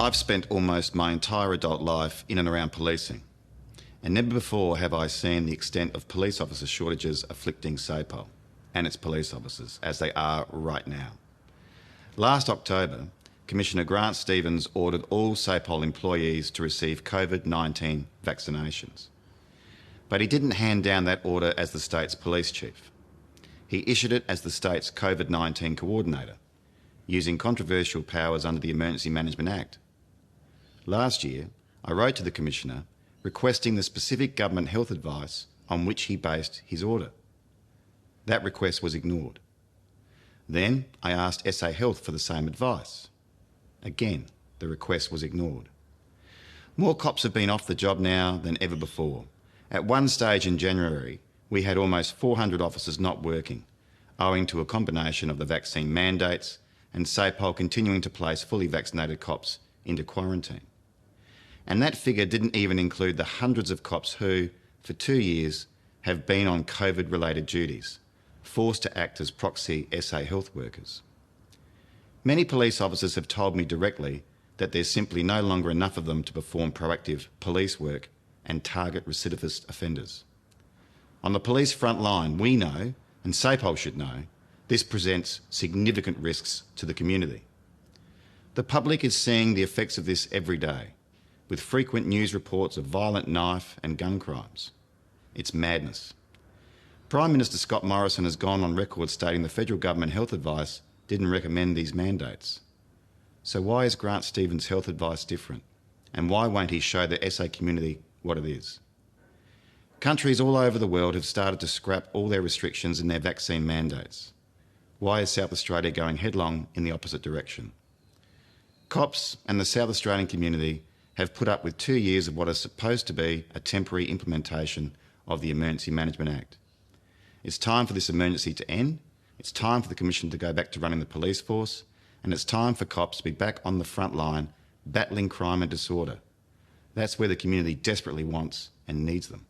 I've spent almost my entire adult life in and around policing, and never before have I seen the extent of police officer shortages afflicting SAPOL and its police officers, as they are right now. Last October, Commissioner Grant Stevens ordered all SAPOL employees to receive COVID-19 vaccinations. But he didn't hand down that order as the state's police chief. He issued it as the state's COVID-19 coordinator, using controversial powers under the Emergency Management Act. Last year, I wrote to the Commissioner requesting the specific government health advice on which he based his order. That request was ignored. Then I asked SA Health for the same advice. Again, the request was ignored. More cops have been off the job now than ever before. At one stage in January, we had almost 400 officers not working, owing to a combination of the vaccine mandates and SAPOL continuing to place fully vaccinated cops into quarantine. And that figure didn't even include the hundreds of cops who, for 2 years, have been on COVID-related duties, forced to act as proxy SA Health workers. Many police officers have told me directly that there's simply no longer enough of them to perform proactive police work and target recidivist offenders. On the police front line, we know, and SAPOL should know, this presents significant risks to the community. The public is seeing the effects of this every day, with frequent news reports of violent knife and gun crimes. It's madness. Prime Minister Scott Morrison has gone on record stating the federal government health advice didn't recommend these mandates. So why is Grant Stevens' health advice different? And why won't he show the SA community what it is? Countries all over the world have started to scrap all their restrictions and their vaccine mandates. Why is South Australia going headlong in the opposite direction? Cops and the South Australian community have put up with 2 years of what is supposed to be a temporary implementation of the Emergency Management Act. It's time for this emergency to end, it's time for the Commission to go back to running the police force, and it's time for cops to be back on the front line battling crime and disorder. That's where the community desperately wants and needs them.